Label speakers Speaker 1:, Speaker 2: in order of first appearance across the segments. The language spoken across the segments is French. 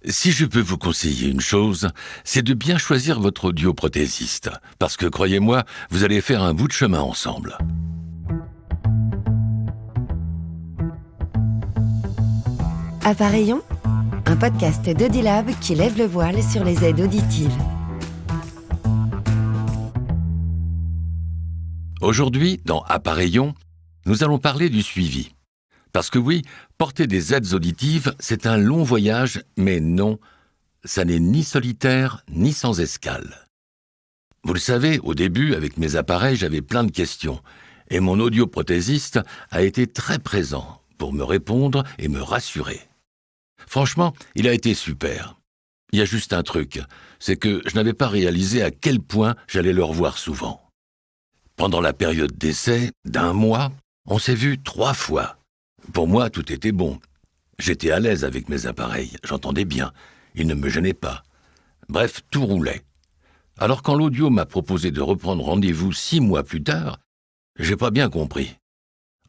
Speaker 1: Si je peux vous conseiller une chose, c'est de bien choisir votre audioprothésiste, parce que croyez-moi, vous allez faire un bout de chemin ensemble.
Speaker 2: Appareillons, un podcast d'Audilab qui lève le voile sur les aides auditives.
Speaker 1: Aujourd'hui, dans Appareillons, nous allons parler du suivi. Parce que oui, porter des aides auditives, c'est un long voyage, mais non, ça n'est ni solitaire, ni sans escale. Vous le savez, au début, avec mes appareils, j'avais plein de questions, et mon audioprothésiste a été très présent pour me répondre et me rassurer. Franchement, il a été super. Il y a juste un truc, c'est que je n'avais pas réalisé à quel point j'allais le revoir souvent. Pendant la période d'essai, d'1 mois, on s'est vu 3 fois. Pour moi, tout était bon. J'étais à l'aise avec mes appareils, j'entendais bien, ils ne me gênaient pas. Bref, tout roulait. Alors quand l'audio m'a proposé de reprendre rendez-vous 6 mois plus tard, j'ai pas bien compris.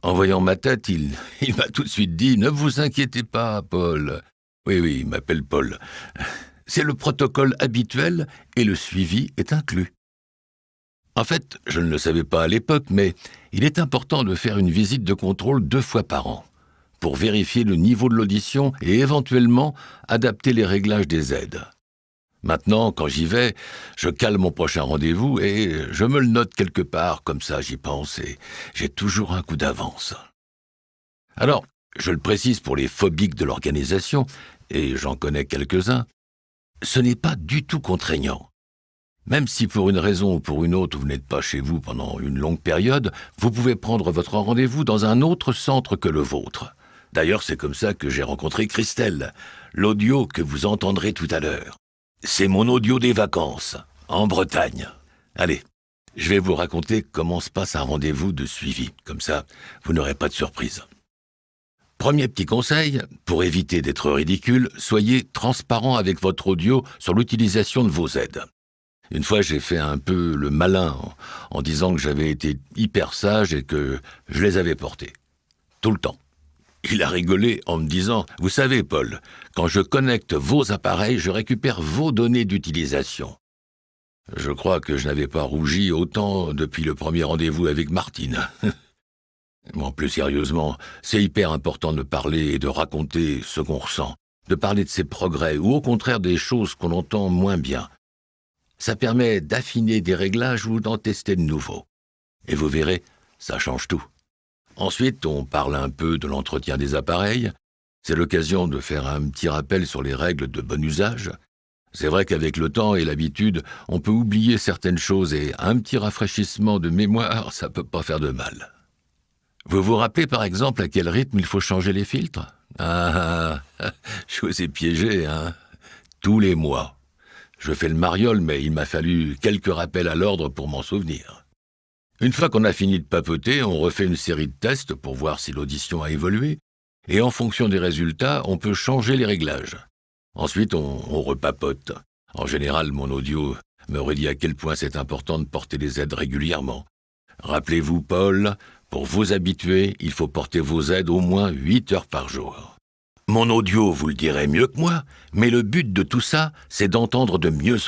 Speaker 1: En voyant ma tête, il m'a tout de suite dit « Ne vous inquiétez pas, Paul ». Oui, il m'appelle Paul. C'est le protocole habituel et le suivi est inclus. En fait, je ne le savais pas à l'époque, mais il est important de faire une visite de contrôle 2 fois par an pour vérifier le niveau de l'audition et éventuellement adapter les réglages des aides. Maintenant, quand j'y vais, je cale mon prochain rendez-vous et je me le note quelque part, comme ça j'y pense et j'ai toujours un coup d'avance. Alors, je le précise pour les phobiques de l'organisation, et j'en connais quelques-uns, ce n'est pas du tout contraignant. Même si pour une raison ou pour une autre vous n'êtes pas chez vous pendant une longue période, vous pouvez prendre votre rendez-vous dans un autre centre que le vôtre. D'ailleurs, c'est comme ça que j'ai rencontré Christelle, l'audio que vous entendrez tout à l'heure. C'est mon audio des vacances, en Bretagne. Allez, je vais vous raconter comment se passe un rendez-vous de suivi. Comme ça, vous n'aurez pas de surprise. Premier petit conseil, pour éviter d'être ridicule, soyez transparent avec votre audio sur l'utilisation de vos aides. Une fois, j'ai fait un peu le malin en disant que j'avais été hyper sage et que je les avais portés. Tout le temps. Il a rigolé en me disant « Vous savez, Paul, quand je connecte vos appareils, je récupère vos données d'utilisation. » Je crois que je n'avais pas rougi autant depuis le premier rendez-vous avec Martine. Bon, plus sérieusement, c'est hyper important de parler et de raconter ce qu'on ressent, de parler de ses progrès ou au contraire des choses qu'on entend moins bien. Ça permet d'affiner des réglages ou d'en tester de nouveaux. Et vous verrez, ça change tout. Ensuite, on parle un peu de l'entretien des appareils. C'est l'occasion de faire un petit rappel sur les règles de bon usage. C'est vrai qu'avec le temps et l'habitude, on peut oublier certaines choses et un petit rafraîchissement de mémoire, ça peut pas faire de mal. Vous vous rappelez par exemple à quel rythme il faut changer les filtres ? Je vous ai piégé, hein ? Tous les mois. Je fais le mariole, mais il m'a fallu quelques rappels à l'ordre pour m'en souvenir. Une fois qu'on a fini de papoter, on refait une série de tests pour voir si l'audition a évolué, et en fonction des résultats, on peut changer les réglages. Ensuite, on repapote. En général, mon audio me redit à quel point c'est important de porter les aides régulièrement. Rappelez-vous, Paul, pour vous habituer, il faut porter vos aides au moins 8 heures par jour. Mon audio vous le dirait mieux que moi, mais le but de tout ça, c'est d'entendre de mieux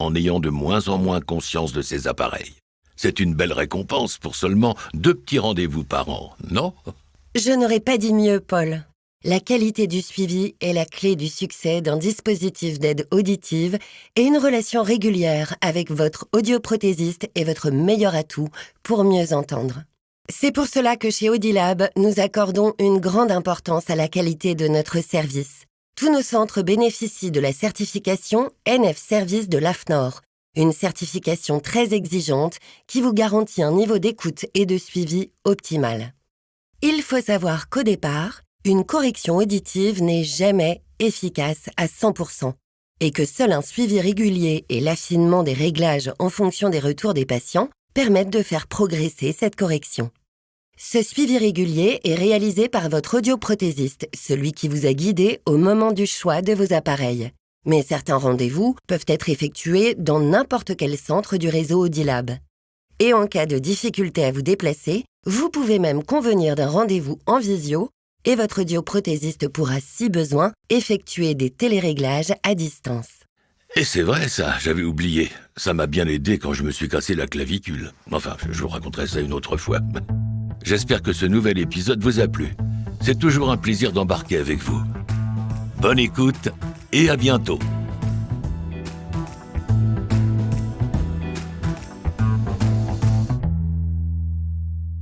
Speaker 1: en ayant de moins en moins conscience de ces appareils. C'est une belle récompense pour seulement 2 petits rendez-vous par an, non ?
Speaker 2: Je n'aurais pas dit mieux, Paul. La qualité du suivi est la clé du succès d'un dispositif d'aide auditive et une relation régulière avec votre audioprothésiste est votre meilleur atout pour mieux entendre. C'est pour cela que chez Audilab, nous accordons une grande importance à la qualité de notre service. Tous nos centres bénéficient de la certification NF Service de l'AFNOR, une certification très exigeante qui vous garantit un niveau d'écoute et de suivi optimal. Il faut savoir qu'au départ, une correction auditive n'est jamais efficace à 100% et que seul un suivi régulier et l'affinement des réglages en fonction des retours des patients permettent de faire progresser cette correction. Ce suivi régulier est réalisé par votre audioprothésiste, celui qui vous a guidé au moment du choix de vos appareils. Mais certains rendez-vous peuvent être effectués dans n'importe quel centre du réseau Audilab. Et en cas de difficulté à vous déplacer, vous pouvez même convenir d'un rendez-vous en visio et votre audioprothésiste pourra, si besoin, effectuer des téléréglages à distance.
Speaker 1: Et c'est vrai ça, j'avais oublié. Ça m'a bien aidé quand je me suis cassé la clavicule. Enfin, je vous raconterai ça une autre fois. J'espère que ce nouvel épisode vous a plu. C'est toujours un plaisir d'embarquer avec vous. Bonne écoute et à bientôt.